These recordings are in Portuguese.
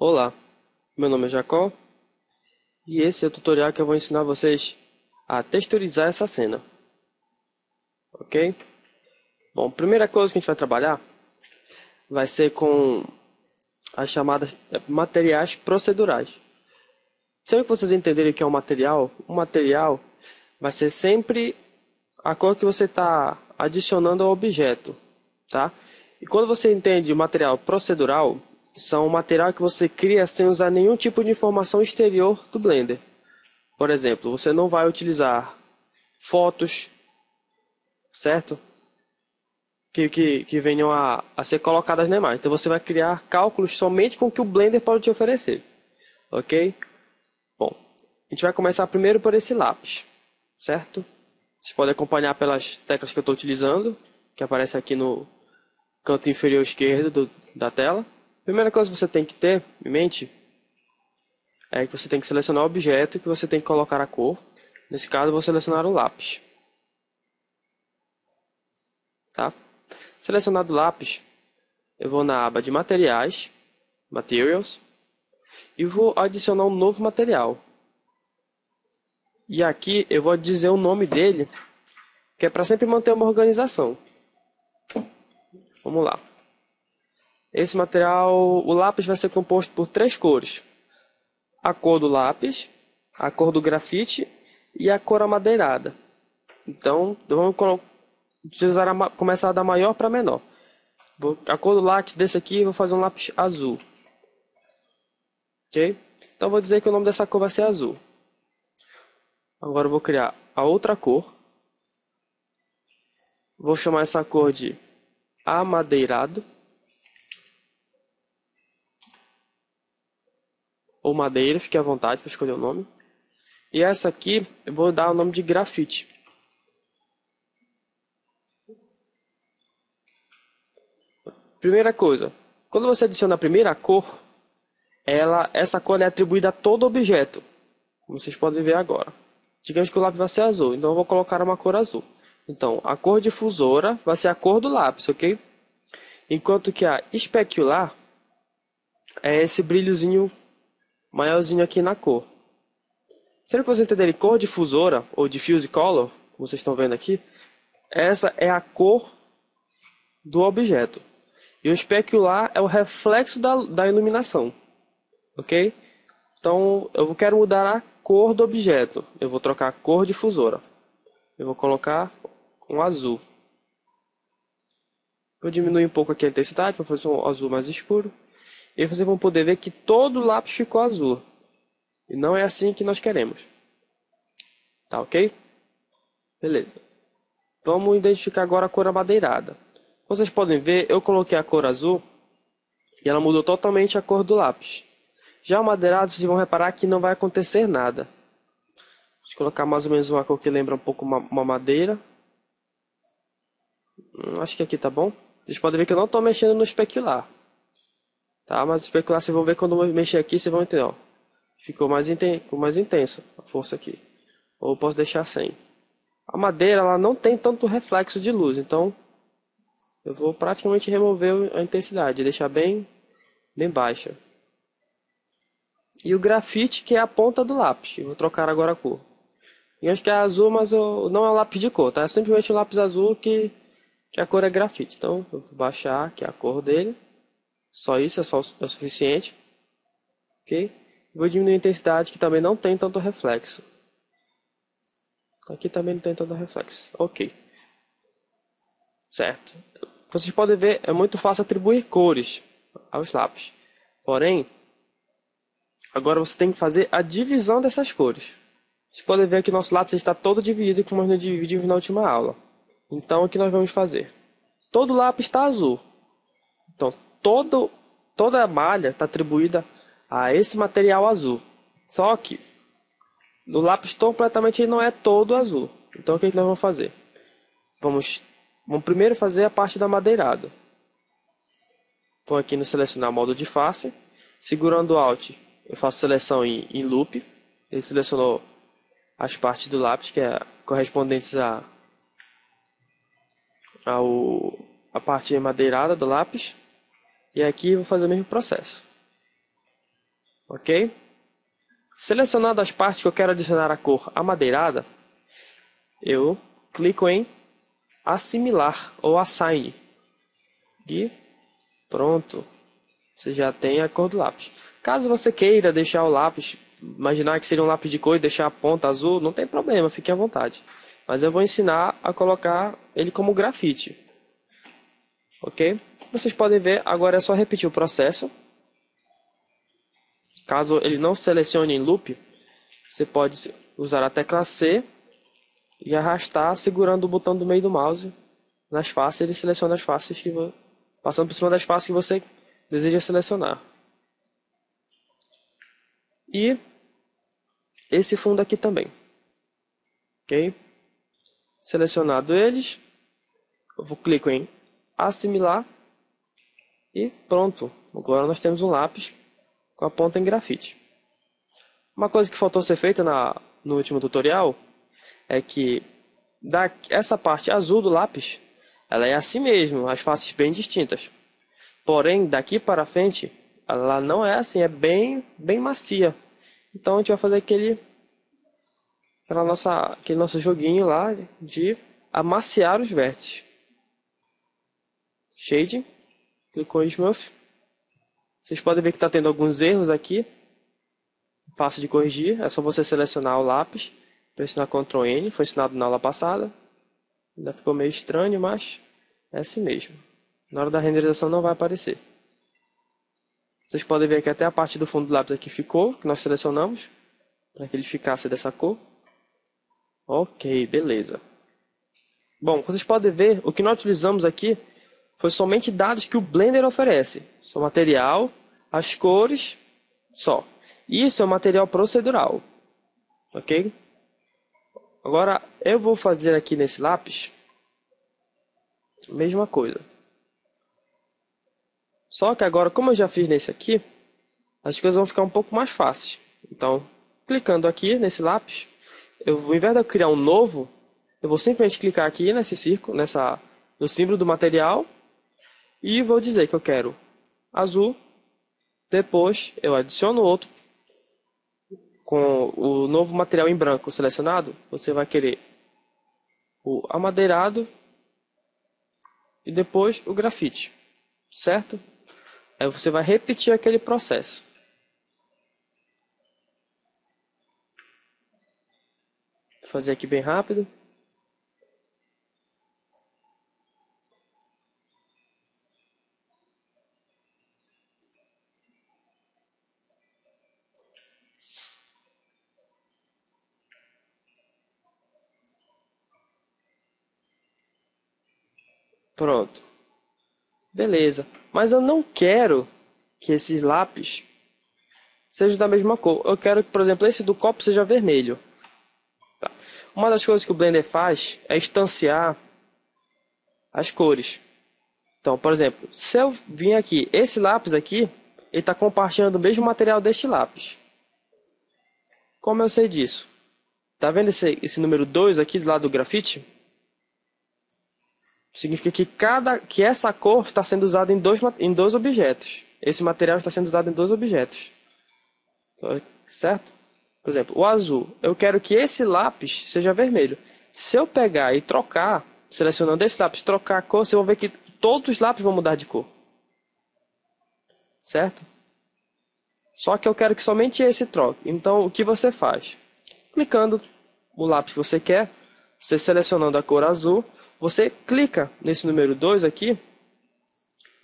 Olá, meu nome é Jacó e esse é o tutorial que eu vou ensinar vocês a texturizar essa cena, ok? Bom, a primeira coisa que a gente vai trabalhar vai ser com as chamadas materiais procedurais. Sempre que vocês entenderem o que é um material vai ser sempre a cor que você está adicionando ao objeto, tá? E quando você entende o material procedural, são um material que você cria sem usar nenhum tipo de informação exterior do Blender. Por exemplo, você não vai utilizar fotos, certo? Que venham a ser colocadas na imagem. Então você vai criar cálculos somente com o que o Blender pode te oferecer, ok? Bom, a gente vai começar primeiro por esse lápis, certo? Vocês podem acompanhar pelas teclas que eu estou utilizando, que aparece aqui no canto inferior esquerdo da tela. Primeira coisa que você tem que ter em mente é que você tem que selecionar o objeto que você tem que colocar a cor. Nesse caso, eu vou selecionar o lápis. Tá? Selecionado o lápis, eu vou na aba de materiais, Materials, e vou adicionar um novo material. E aqui eu vou dizer o nome dele, que é para sempre manter uma organização. Vamos lá. Esse material, o lápis vai ser composto por três cores: a cor do lápis, a cor do grafite e a cor amadeirada. Então, vamos utilizar começar da maior para menor. A cor do lápis desse aqui, eu vou fazer um lápis azul. Ok? Então, vou dizer que o nome dessa cor vai ser azul. Agora, eu vou criar a outra cor. Vou chamar essa cor de amadeirado. Ou madeira, fique à vontade para escolher o nome. E essa aqui, eu vou dar o nome de grafite. Primeira coisa, quando você adiciona a primeira cor, essa cor é atribuída a todo objeto, como vocês podem ver agora. Digamos que o lápis vai ser azul, então eu vou colocar uma cor azul. Então, a cor difusora vai ser a cor do lápis, ok? Enquanto que a especular é esse brilhozinho maiorzinho aqui na cor. Será que vocês entenderem cor difusora ou diffuse color, como vocês estão vendo aqui? Essa é a cor do objeto. E o especular é o reflexo da iluminação. Ok? Então, eu quero mudar a cor do objeto. Eu vou trocar a cor difusora. Eu vou colocar com azul. Vou diminuir um pouco aqui a intensidade para fazer um azul mais escuro. E vocês vão poder ver que todo o lápis ficou azul. E não é assim que nós queremos. Tá ok? Beleza. Vamos identificar agora a cor amadeirada. Vocês podem ver, eu coloquei a cor azul e ela mudou totalmente a cor do lápis. Já o madeirado, vocês vão reparar que não vai acontecer nada. Deixa eu colocar mais ou menos uma cor que lembra um pouco uma madeira. Acho que aqui tá bom. Vocês podem ver que eu não estou mexendo no especular. Tá? Mas o especular vocês vão ver quando eu mexer aqui, vocês vão entender. Ó. Ficou mais intenso a força aqui. Ou eu posso deixar sem. A madeira ela não tem tanto reflexo de luz, então eu vou praticamente remover a intensidade, deixar bem baixa. E o grafite, que é a ponta do lápis. Eu vou trocar agora a cor. Eu acho que é azul, mas não é um lápis de cor, tá? É simplesmente um lápis azul que a cor é grafite. Então, eu vou baixar aqui a cor dele. Só isso é o suficiente. Ok? Vou diminuir a intensidade, que também não tem tanto reflexo. Aqui também não tem tanto reflexo. Ok. Certo. Vocês podem ver, é muito fácil atribuir cores aos lápis. Porém, agora você tem que fazer a divisão dessas cores. Vocês podem ver que nosso lápis está todo dividido, como nós dividimos na última aula. Então, o que nós vamos fazer? Todo lápis está azul. Então, toda a malha está atribuída a esse material azul. Só que, no lápis completamente ele não é todo azul. Então, o que nós vamos fazer? Vamos primeiro fazer a parte da madeirada. Vou aqui no selecionar modo de face. Segurando o Alt, eu faço seleção em loop. Ele selecionou as partes do lápis que é correspondentes a parte madeirada do lápis. E aqui eu vou fazer o mesmo processo. ok? Selecionando as partes que eu quero adicionar a cor amadeirada, eu clico em assimilar ou assign. E pronto, você já tem a cor do lápis. Caso você queira deixar o lápis, imaginar que seria um lápis de cor e deixar a ponta azul, não tem problema, fique à vontade. Mas eu vou ensinar a colocar ele como grafite. Ok? Vocês podem ver, agora é só repetir o processo. Caso ele não selecione em loop, você pode usar a tecla C e arrastar segurando o botão do meio do mouse nas faces. Ele seleciona as faces passando por cima das faces que você deseja selecionar. E esse fundo aqui também. Ok? Selecionado eles, eu vou clicar em assimilar e pronto. Agora nós temos um lápis com a ponta em grafite. Uma coisa que faltou ser feita no último tutorial é que essa parte azul do lápis, ela é assim mesmo, as faces bem distintas. Porém, daqui para frente, ela não é assim, é bem macia. Então a gente vai fazer aquele nosso joguinho lá de amaciar os vértices. Shade, clicou em Smooth. Vocês podem ver que está tendo alguns erros aqui. Fácil de corrigir, é só você selecionar o lápis, pressionar Ctrl N, foi ensinado na aula passada. Ainda ficou meio estranho, mas é assim mesmo. Na hora da renderização não vai aparecer. Vocês podem ver que até a parte do fundo do lápis aqui ficou, que nós selecionamos, para que ele ficasse dessa cor. Ok, beleza. Bom, vocês podem ver, o que nós utilizamos aqui foi somente dados que o Blender oferece. Só material, as cores, só. Isso é um material procedural. Ok? Agora, eu vou fazer aqui nesse lápis a mesma coisa. Só que agora, como eu já fiz nesse aqui, as coisas vão ficar um pouco mais fáceis. Então, clicando aqui nesse lápis, ao invés de eu criar um novo, eu vou simplesmente clicar aqui nesse círculo, no símbolo do material, e vou dizer que eu quero azul. Depois eu adiciono outro com o novo material em branco selecionado. Você vai querer o amadeirado e depois o grafite, certo? Aí você vai repetir aquele processo. Vou fazer aqui bem rápido. Pronto. Beleza. Mas eu não quero que esses lápis sejam da mesma cor. Eu quero que, por exemplo, esse do copo seja vermelho. Tá. Uma das coisas que o Blender faz é instanciar as cores. Então, por exemplo, se eu vir aqui, esse lápis aqui, ele está compartilhando o mesmo material deste lápis. Como eu sei disso? Tá vendo esse número 2 aqui do lado do grafite? Significa que essa cor está sendo usada em dois objetos. Esse material está sendo usado em dois objetos. Certo? Por exemplo, o azul. Eu quero que esse lápis seja vermelho. Se eu pegar e trocar, selecionando esse lápis, trocar a cor, você vai ver que todos os lápis vão mudar de cor. Certo? Só que eu quero que somente esse troque. Então, o que você faz? Clicando o lápis que você quer, você selecionando a cor azul, você clica nesse número 2 aqui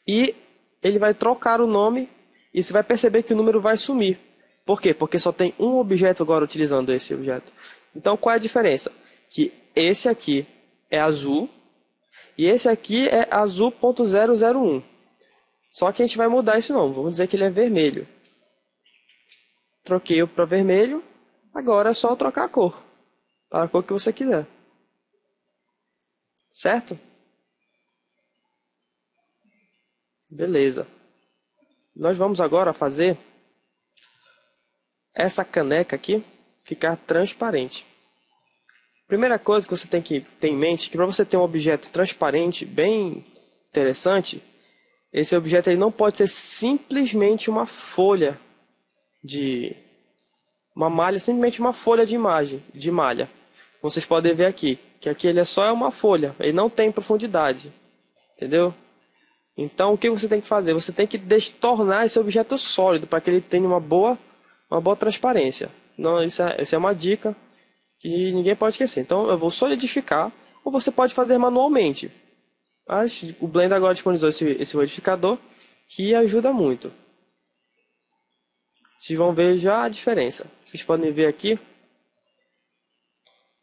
e ele vai trocar o nome e você vai perceber que o número vai sumir. Por quê? Porque só tem um objeto agora utilizando esse objeto. Então, qual é a diferença? Que esse aqui é azul e esse aqui é azul.001. Só que a gente vai mudar esse nome. Vamos dizer que ele é vermelho. Troquei para vermelho. Agora é só trocar a cor. Para a cor que você quiser. Certo? Beleza. Nós vamos agora fazer essa caneca aqui ficar transparente. Primeira coisa que você tem que ter em mente é que para você ter um objeto transparente, bem interessante, esse objeto ele não pode ser simplesmente uma folha de uma malha, simplesmente uma folha de imagem, de malha. Vocês podem ver aqui, que aqui ele é só uma folha, ele não tem profundidade, entendeu? Então o que você tem que fazer? Você tem que tornar esse objeto sólido para que ele tenha uma boa transparência. Não, isso é uma dica que ninguém pode esquecer. Então eu vou solidificar, ou você pode fazer manualmente. Mas o Blender agora disponibilizou esse modificador que ajuda muito. Vocês vão ver já a diferença. Vocês podem ver aqui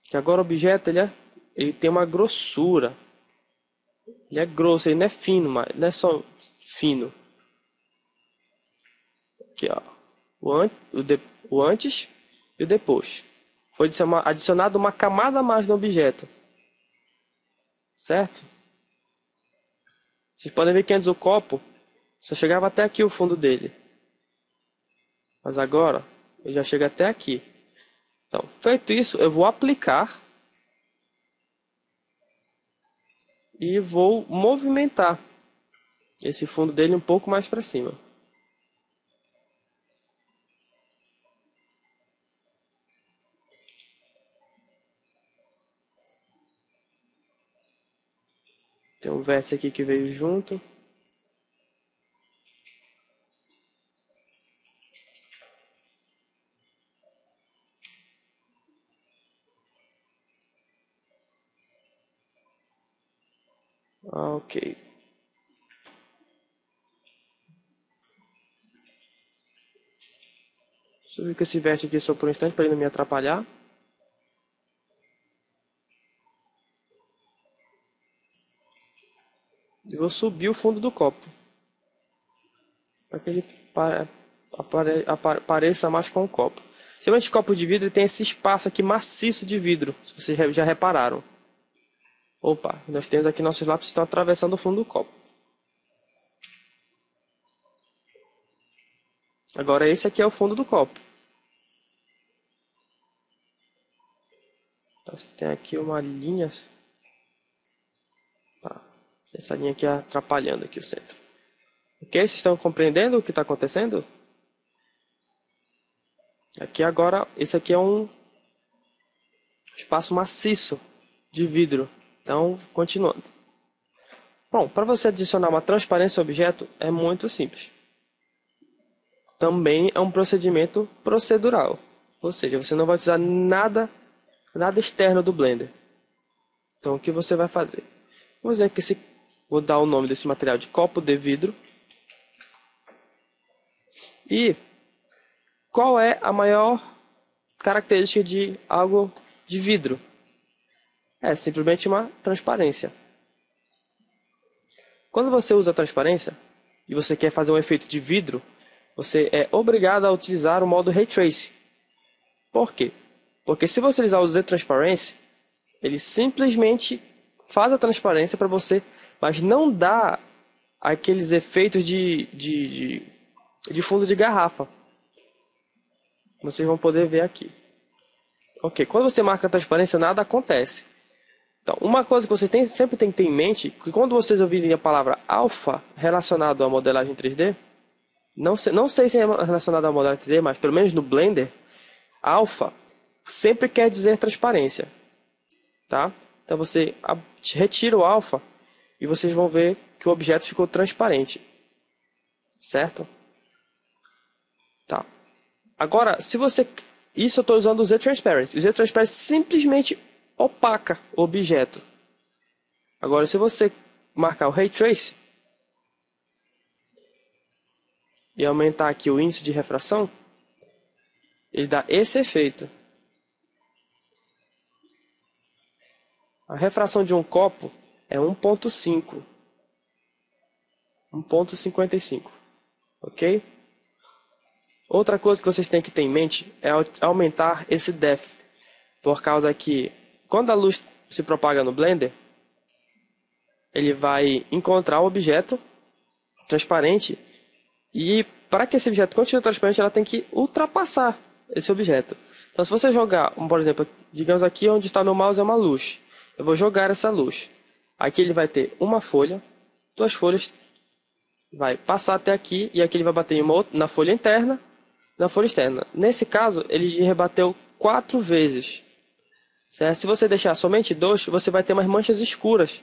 que agora o objeto ele tem uma grossura. Ele é grosso, ele não é fino, mas não é só fino. Aqui, ó, o antes e o depois. Foi adicionado uma camada a mais no objeto, certo? Vocês podem ver que antes o copo só chegava até aqui o fundo dele, mas agora ele já chega até aqui. Então, feito isso, eu vou aplicar e vou movimentar esse fundo dele um pouco mais para cima. Tem um vértice aqui que veio junto. Ok. Subir com esse vértice aqui só por um instante para ele não me atrapalhar. E vou subir o fundo do copo, para que ele pareça mais com o copo. Geralmente copo de vidro tem esse espaço aqui maciço de vidro, se vocês já repararam. Opa, nós temos aqui nossos lápis que estão atravessando o fundo do copo. Agora esse aqui é o fundo do copo. Tem aqui uma linha. Tá. Essa linha aqui atrapalhando aqui o centro. Ok? Vocês estão compreendendo o que está acontecendo? Aqui agora, esse aqui é um espaço maciço de vidro. Então, continuando. Bom, para você adicionar uma transparência ao objeto é muito simples. Também é um procedimento procedural. Ou seja, você não vai utilizar nada externo do Blender. Então, o que você vai fazer? Vou dar o nome desse material de copo de vidro. E qual é a maior característica de algo de vidro? É simplesmente uma transparência. Quando você usa transparência e você quer fazer um efeito de vidro, você é obrigado a utilizar o modo Ray Tracing. Por quê? Porque se você utilizar o Z-Transparency, ele simplesmente faz a transparência para você, mas não dá aqueles efeitos de fundo de garrafa. Vocês vão poder ver aqui. Ok, quando você marca a transparência, nada acontece. Então, uma coisa que você sempre tem que ter em mente, que quando vocês ouvirem a palavra alfa relacionado à modelagem 3D, não sei se é relacionado à modelagem 3D, mas pelo menos no Blender, alfa sempre quer dizer transparência. Tá? Então você retira o alfa e vocês vão ver que o objeto ficou transparente. Certo? Tá. Agora, se você... Isso eu estou usando o Z-Transparency. O Z-Transparency simplesmente opaca o objeto. Agora, se você marcar o Ray Trace e aumentar aqui o índice de refração, ele dá esse efeito. A refração de um copo é 1.5. 1.55. Ok? Outra coisa que vocês têm que ter em mente é aumentar esse depth. Por causa que quando a luz se propaga no Blender, ele vai encontrar o objeto transparente. E para que esse objeto continue transparente, ela tem que ultrapassar esse objeto. Então se você jogar, por exemplo, digamos aqui onde está meu mouse é uma luz. Eu vou jogar essa luz. Aqui ele vai ter uma folha, duas folhas, vai passar até aqui e aqui ele vai bater na folha interna na folha externa. Nesse caso, ele rebateu 4 vezes. Certo? Se você deixar somente 2, você vai ter umas manchas escuras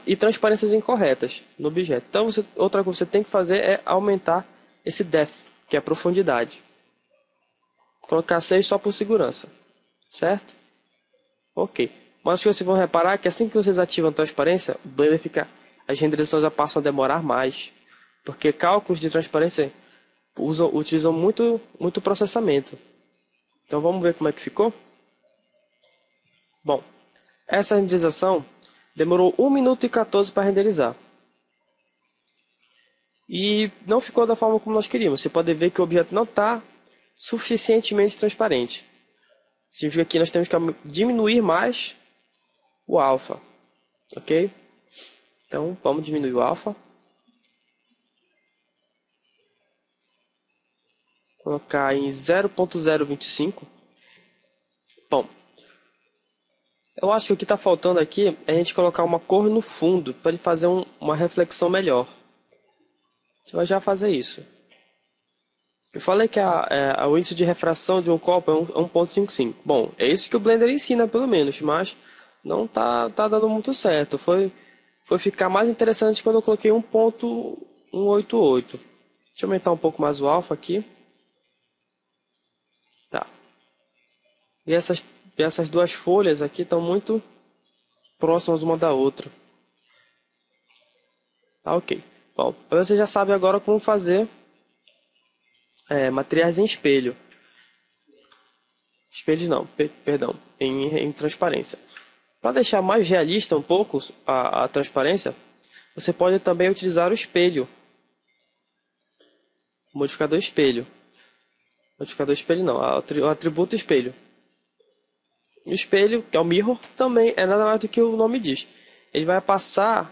e transparências incorretas no objeto. Então, outra coisa que você tem que fazer é aumentar esse depth, que é a profundidade. Colocar 6 só por segurança. Certo? Ok. Mas o que vocês vão reparar é que assim que vocês ativam a transparência, o Blender fica... as renderizações já passam a demorar mais. Porque cálculos de transparência utilizam muito processamento. Então vamos ver como é que ficou? Bom, essa renderização demorou 1 minuto e 14 para renderizar. E não ficou da forma como nós queríamos. Você pode ver que o objeto não está suficientemente transparente. Significa que nós temos que diminuir mais o alfa. Ok? Então vamos diminuir o alfa. Colocar em 0.025. Bom, eu acho que o que está faltando aqui é a gente colocar uma cor no fundo para ele fazer uma reflexão melhor. A gente vai já fazer isso. Eu falei que o índice de refração de um copo é 1.55. Bom, é isso que o Blender ensina pelo menos, mas não tá dando muito certo. Foi ficar mais interessante quando eu coloquei 1.188. Deixa eu aumentar um pouco mais o alfa aqui. Tá. E essas duas folhas aqui estão muito próximas uma da outra. Tá, ok. Bom, você já sabe agora como fazer materiais em espelho. Espelhos não, perdão, em transparência. Para deixar mais realista um pouco a transparência, você pode também utilizar o espelho. O modificador espelho. Modificador espelho não, o atributo espelho. O espelho, que é o mirror, também é nada mais do que o nome diz. Ele vai passar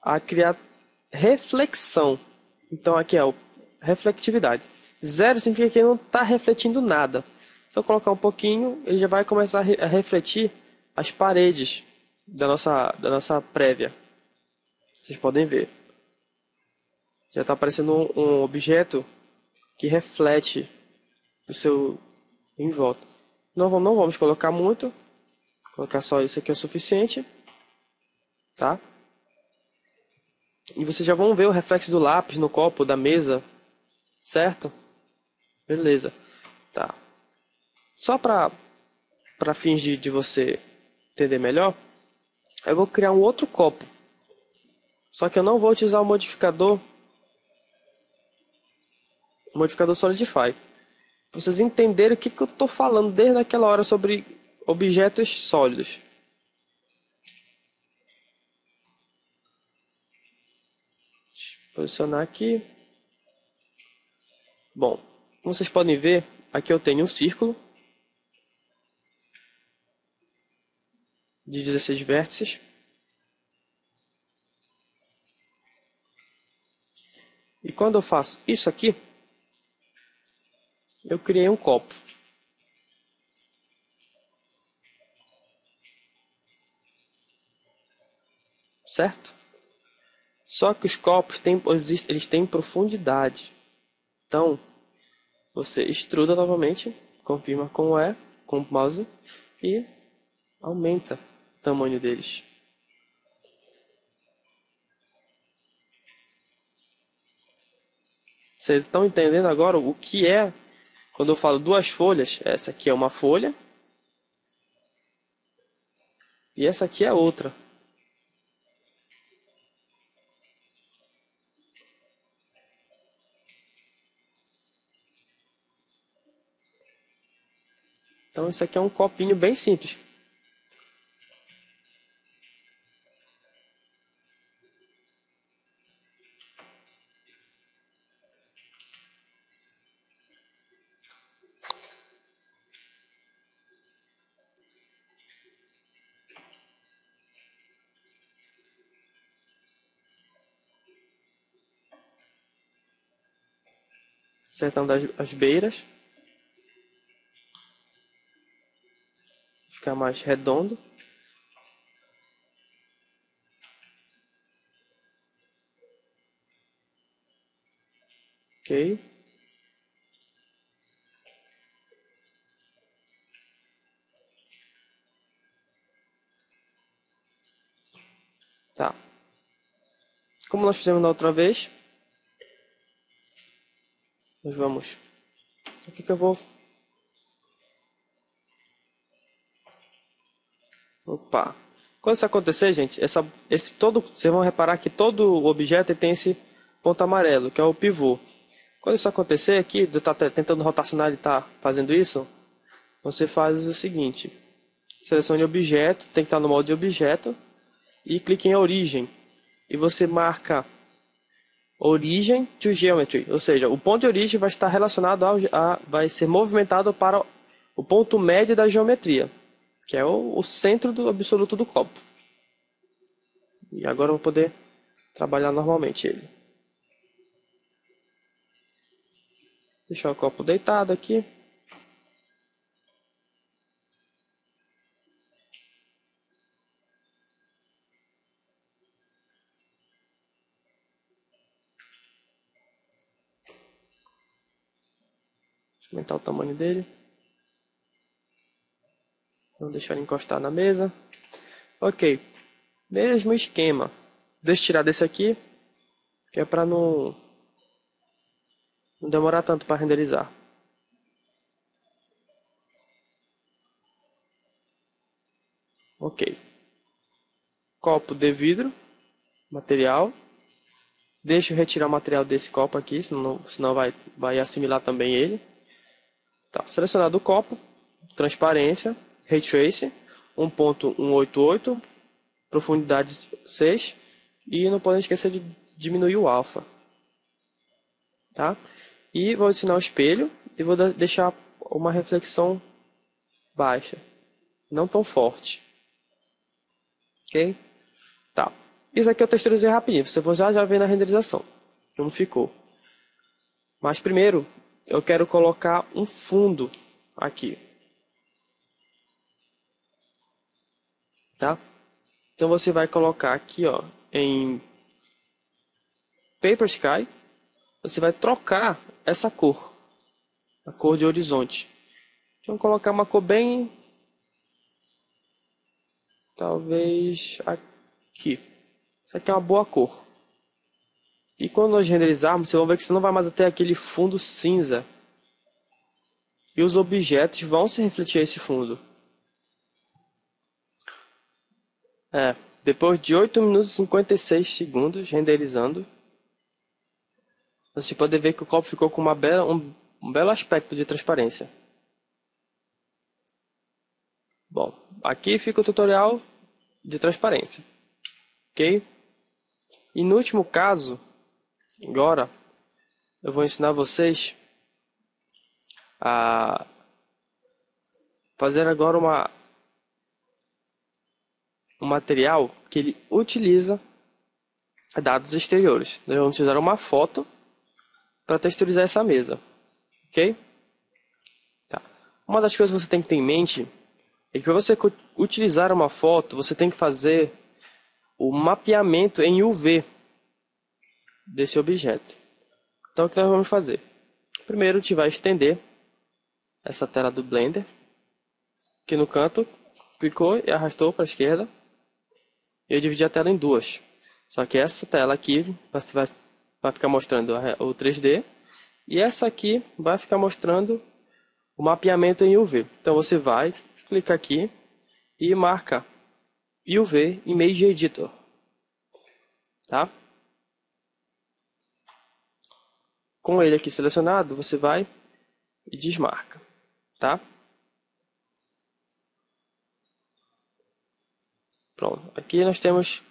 a criar reflexão. Então aqui é o reflectividade. 0 significa que ele não está refletindo nada. Se eu colocar um pouquinho, ele já vai começar a refletir as paredes da nossa prévia. Vocês podem ver. Já está aparecendo um objeto que reflete o seu em volta. Não vamos colocar muito. Colocar só isso aqui é o suficiente. Tá? E vocês já vão ver o reflexo do lápis no copo da mesa. Certo? Beleza. Tá. Só para fins de você entender melhor, eu vou criar um outro copo. Só que eu não vou utilizar o modificador Solidify. Pra vocês entenderem o que eu estou falando desde aquela hora sobre objetos sólidos. Deixa eu posicionar aqui. Bom, como vocês podem ver, aqui eu tenho um círculo de 16 vértices. E quando eu faço isso aqui, eu criei um copo. Certo? Só que os copos eles têm profundidade. Então, você extruda novamente, confirma como é, com o mouse, e aumenta o tamanho deles. Vocês estão entendendo agora o que é quando eu falo duas folhas? Essa aqui é uma folha e essa aqui é outra. Então isso aqui é um copinho bem simples. Acertando as beiras. Ficar mais redondo. Ok. Como nós fizemos na outra vez, nós vamos... O que eu vou... Opa! Quando isso acontecer, gente, vocês vão reparar que todo objeto tem esse ponto amarelo, que é o pivô. Quando isso acontecer aqui, de eu estar tentando rotacionar e estar fazendo isso, você faz o seguinte: selecione objeto, tem que estar no modo de objeto, e clique em origem. E você marca origem to geometry, ou seja, o ponto de origem vai estar relacionado vai ser movimentado para o ponto médio da geometria, que é o centro do absoluto do copo. E agora eu vou poder trabalhar normalmente ele. Deixar o copo deitado aqui. Aumentar o tamanho dele. Não deixar ele encostar na mesa. Ok. Mesmo esquema. Deixa eu tirar desse aqui, que é para não demorar tanto para renderizar. Ok. Copo de vidro. Material. Deixa eu retirar o material desse copo aqui, senão vai assimilar também ele. Tá, selecionado o copo, transparência, Ray Trace, 1.188, profundidade 6, e não podemos esquecer de diminuir o alfa. Tá? E vou adicionar o espelho e vou deixar uma reflexão baixa, não tão forte. Ok? Tá. Isso aqui eu texturizei rapidinho, você já ver na renderização como ficou. Mas primeiro eu quero colocar um fundo aqui. Tá? Então você vai colocar aqui, ó, em Paper Sky, você vai trocar essa cor, a cor de horizonte. Vamos colocar uma cor bem, talvez aqui. Essa aqui é uma boa cor. E quando nós renderizarmos, vocês vão ver que você não vai mais ter aquele fundo cinza. E os objetos vão se refletir a esse fundo. Depois de 8 minutos e 56 segundos renderizando, você pode ver que o copo ficou com um belo aspecto de transparência. Bom, aqui fica o tutorial de transparência. Ok? E no último caso, agora, eu vou ensinar vocês a fazer agora um material que ele utiliza dados exteriores. Nós vamos utilizar uma foto para texturizar essa mesa. Ok? Tá. Uma das coisas que você tem que ter em mente é que para você utilizar uma foto, você tem que fazer o mapeamento em UV desse objeto. Então o que nós vamos fazer? Primeiro a gente vai estender essa tela do Blender. Aqui no canto, clicou e arrastou para a esquerda. E eu dividi a tela em duas. Só que essa tela aqui vai ficar mostrando o 3D. E essa aqui vai ficar mostrando o mapeamento em UV. Então você vai clicar aqui e marca UV Image Editor. Tá? Com ele aqui selecionado, você vai e desmarca. Tá? Pronto. Aqui nós temos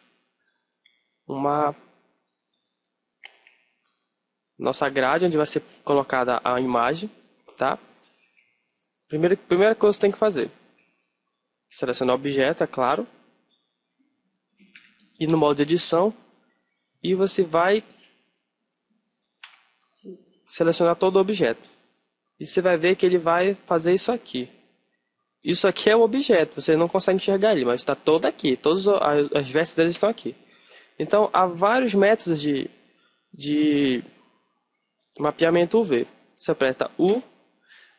nossa grade onde vai ser colocada a imagem. Tá? Primeira coisa que você tem que fazer: selecionar o objeto, é claro. E no modo de edição. E você vai selecionar todo o objeto. E você vai ver que ele vai fazer isso aqui. Isso aqui é o objeto, você não consegue enxergar ele, mas está todo aqui. Todas as vestes deles estão aqui. Então, há vários métodos de mapeamento UV. Você aperta U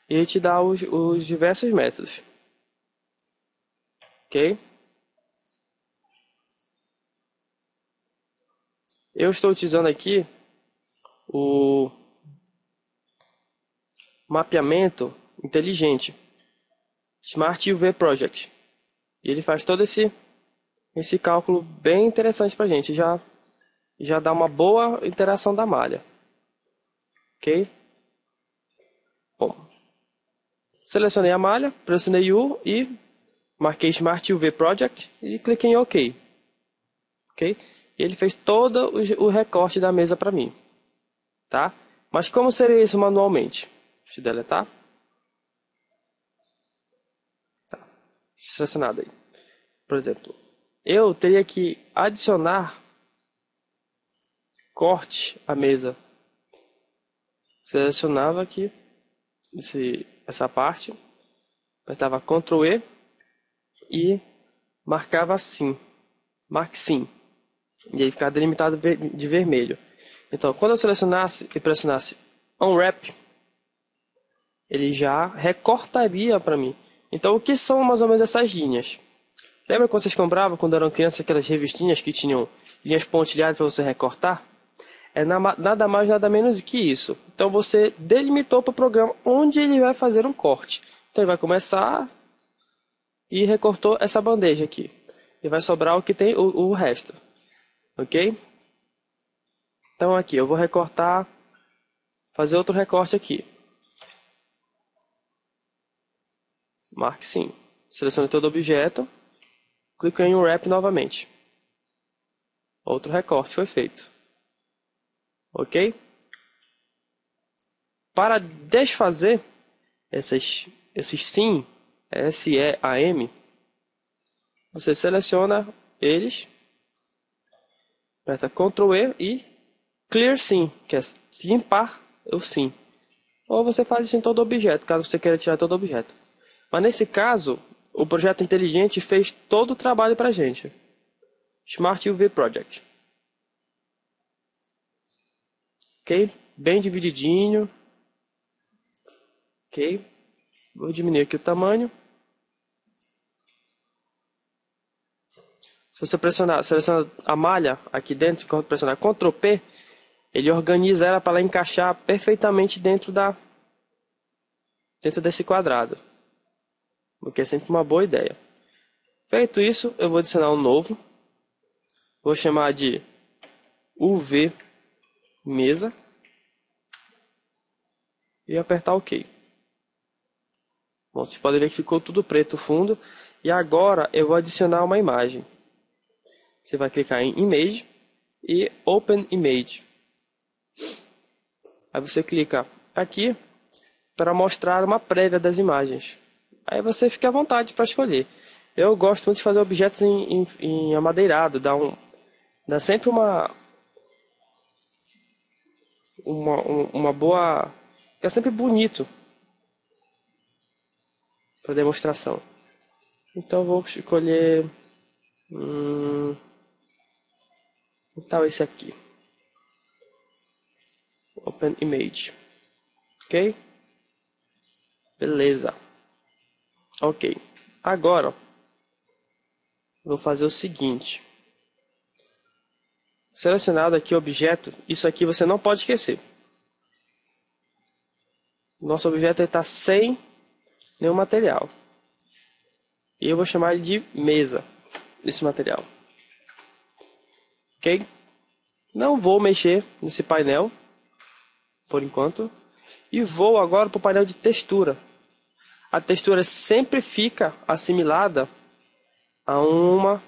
e ele te dá os diversos métodos. Ok? Eu estou utilizando aqui o mapeamento inteligente, Smart UV Project. E ele faz todo esse cálculo bem interessante para a gente. Já dá uma boa interação da malha. Ok? Bom, selecionei a malha, pressionei U e marquei Smart UV Project e cliquei em OK. Ok? E ele fez todo o recorte da mesa para mim. Tá? Mas como seria isso manualmente? Deixa eu deletar. Tá. Selecionado aí. Por exemplo, eu teria que adicionar corte à mesa. Selecionava aqui essa parte, apertava Ctrl E e marcava assim, marque sim, e aí ficava delimitado de vermelho. Então, quando eu selecionasse e pressionasse Unwrap, ele já recortaria para mim. Então, o que são mais ou menos essas linhas? Lembra quando vocês compravam, quando eram crianças, aquelas revistinhas que tinham linhas pontilhadas para você recortar? É nada mais, nada menos que isso. Então, você delimitou para o programa onde ele vai fazer um corte. Então, ele vai começar e recortou essa bandeja aqui. E vai sobrar o que tem o resto. Ok? Então, aqui, eu vou recortar, fazer outro recorte aqui. Marque sim. Selecione todo o objeto. Clique em Wrap novamente. Outro recorte foi feito. Ok? Para desfazer esses sim, SEAM, você seleciona eles, aperta Ctrl E e Clear Sim, que é limpar o sim. Ou você faz isso em todo objeto, caso você queira tirar todo objeto. Mas nesse caso, o projeto inteligente fez todo o trabalho para a gente. Smart UV Project. Ok? Bem divididinho. Ok? Vou diminuir aqui o tamanho. Se você seleciona a malha aqui dentro, quando pressionar Ctrl P, ele organiza ela para ela encaixar perfeitamente dentro desse quadrado. O que é sempre uma boa ideia. Feito isso, eu vou adicionar um novo. Vou chamar de UV Mesa. E apertar OK. Bom, vocês podem ver que ficou tudo preto o fundo. E agora eu vou adicionar uma imagem. Você vai clicar em Image e Open Image. Aí você clica aqui para mostrar uma prévia das imagens. Aí você fica à vontade para escolher. Eu gosto muito de fazer objetos em amadeirado. Dá sempre uma boa... Fica sempre bonito para demonstração. Então eu vou escolher... Então esse aqui. Open Image. Ok? Beleza. Ok. Agora, vou fazer o seguinte. Selecionado aqui o objeto, isso aqui você não pode esquecer. Nosso objeto está sem nenhum material. E eu vou chamar ele de mesa, esse material. Ok? Não vou mexer nesse painel, por enquanto. E vou agora para o painel de textura. A textura sempre fica assimilada a um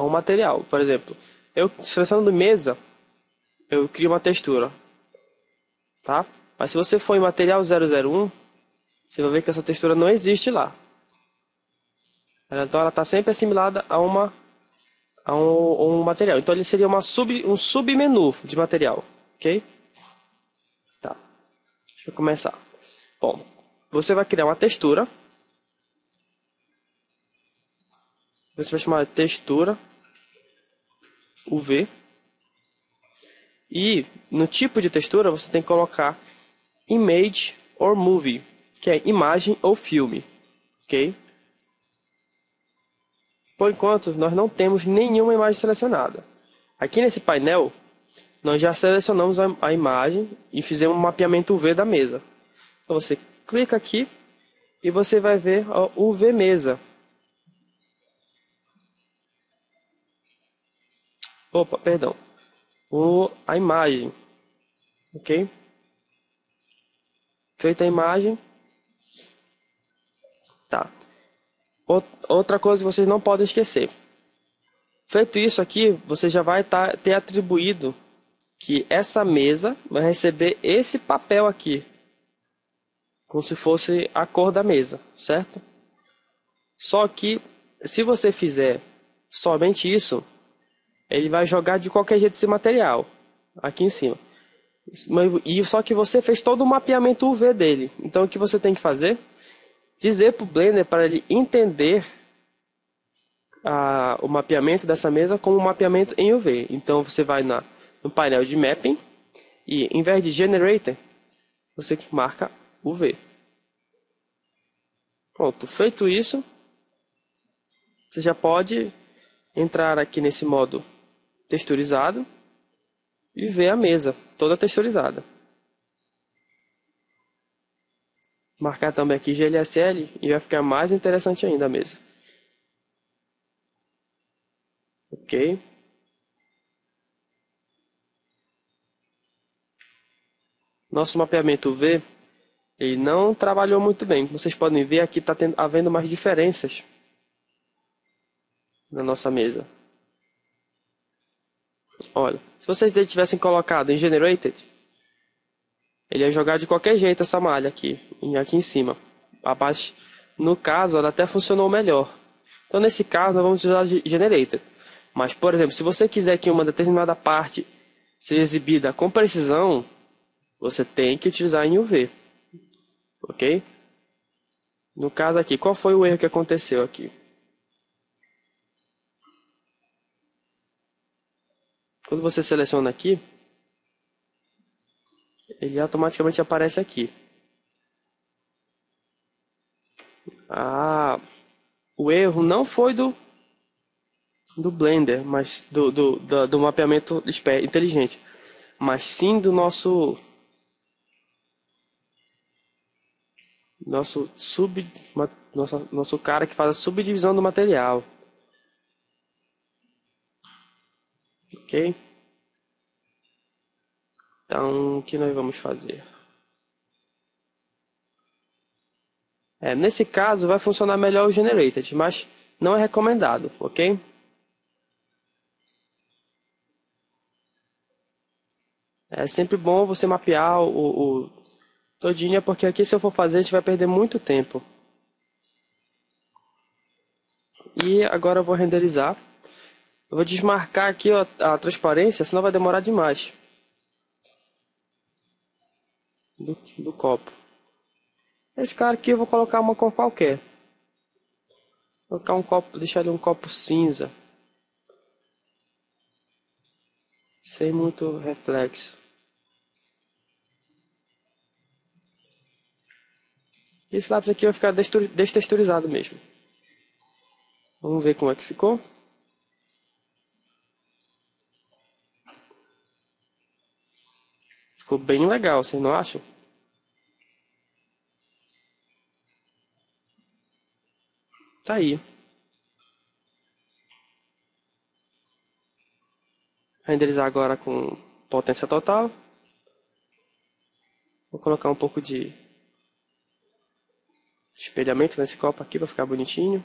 material. Por exemplo, eu selecionando mesa, eu crio uma textura. Tá? Mas se você for em material 001, você vai ver que essa textura não existe lá. Então ela está sempre assimilada a um material. Então ele seria um submenu de material. Ok? Tá. Deixa eu começar. Bom, você vai criar uma textura. Você vai chamar de textura UV. E no tipo de textura você tem que colocar Image or Movie, que é imagem ou filme. Ok? Por enquanto, nós não temos nenhuma imagem selecionada. Aqui nesse painel, nós já selecionamos a imagem e fizemos um mapeamento UV da mesa. Então você clica aqui e você vai ver o UV mesa. Opa, perdão. A imagem. Ok? Feita a imagem. Tá. Outra coisa que vocês não podem esquecer. Feito isso aqui, você já vai ter atribuído que essa mesa vai receber esse papel aqui. Como se fosse a cor da mesa, certo? Só que, se você fizer somente isso, ele vai jogar de qualquer jeito esse material aqui em cima. E só que você fez todo o mapeamento UV dele. Então o que você tem que fazer? Dizer para o Blender para ele entender o mapeamento dessa mesa como um mapeamento em UV. Então você vai no painel de Mapping e em vez de Generator, você marca UV. Pronto, feito isso, você já pode entrar aqui nesse modo texturizado e ver a mesa toda texturizada. Marcar também aqui GLSL e vai ficar mais interessante ainda a mesa. Ok. Nosso mapeamento UV, ele não trabalhou muito bem. Como vocês podem ver, aqui está havendo mais diferenças na nossa mesa. Olha, se vocês tivessem colocado em Generated, ele ia jogar de qualquer jeito essa malha aqui em cima. Abaixo, no caso, ela até funcionou melhor. Então, nesse caso, nós vamos usar Generated. Mas, por exemplo, se você quiser que uma determinada parte seja exibida com precisão, você tem que utilizar em UV. Ok? No caso aqui, qual foi o erro que aconteceu aqui? Quando você seleciona aqui, ele automaticamente aparece aqui. O erro não foi do Blender, mas do mapeamento inteligente, mas sim do nosso cara que faz a subdivisão do material. Ok? Então, o que nós vamos fazer? Nesse caso, vai funcionar melhor o Generated, mas não é recomendado, ok? É sempre bom você mapear o todinho, porque aqui se eu for fazer, a gente vai perder muito tempo. E agora eu vou renderizar. Eu vou desmarcar aqui a transparência, senão vai demorar demais. Do copo. Esse cara aqui eu vou colocar uma cor qualquer. Vou colocar um copo, deixar ele um copo cinza. Sem muito reflexo. Esse lápis aqui vai ficar destexturizado mesmo. Vamos ver como é que ficou. Ficou bem legal, vocês não acham? Tá aí. Renderizar agora com potência total. Vou colocar um pouco de espelhamento nesse copo aqui para ficar bonitinho.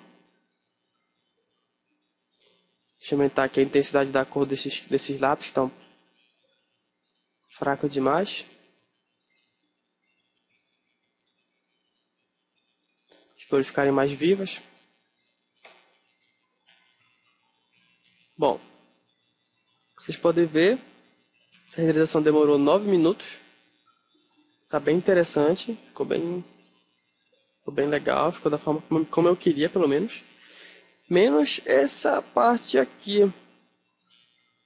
Deixa eu aumentar aqui a intensidade da cor desses lápis, estão fraco demais. As cores ficarem mais vivas. Bom, vocês podem ver, essa renderização demorou 9 minutos. Tá bem interessante, ficou bem legal, ficou da forma como eu queria, pelo menos. Menos essa parte aqui.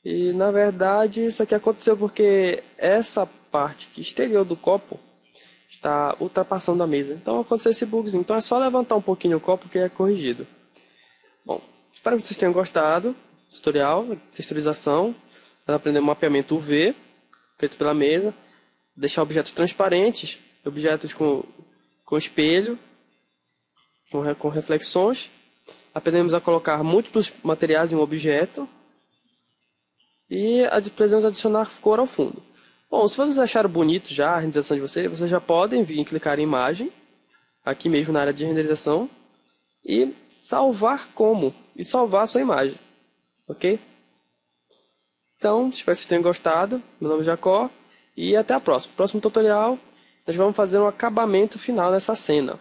E na verdade isso aqui aconteceu porque essa parte aqui exterior do copo está ultrapassando a mesa. Então aconteceu esse bugzinho. Então é só levantar um pouquinho o copo que é corrigido. Bom, espero que vocês tenham gostado do tutorial, texturização. Nós aprendemos mapeamento UV. feito pela mesa, deixar objetos transparentes, objetos com espelho, com reflexões. Aprendemos a colocar múltiplos materiais em um objeto e precisamos adicionar cor ao fundo. Bom, se vocês acharam bonito já a renderização de vocês já podem vir e clicar em imagem, aqui mesmo na área de renderização, e salvar e salvar a sua imagem, ok? Então, espero que vocês tenham gostado. Meu nome é Jacó e até a próxima. No próximo tutorial, nós vamos fazer um acabamento final dessa cena.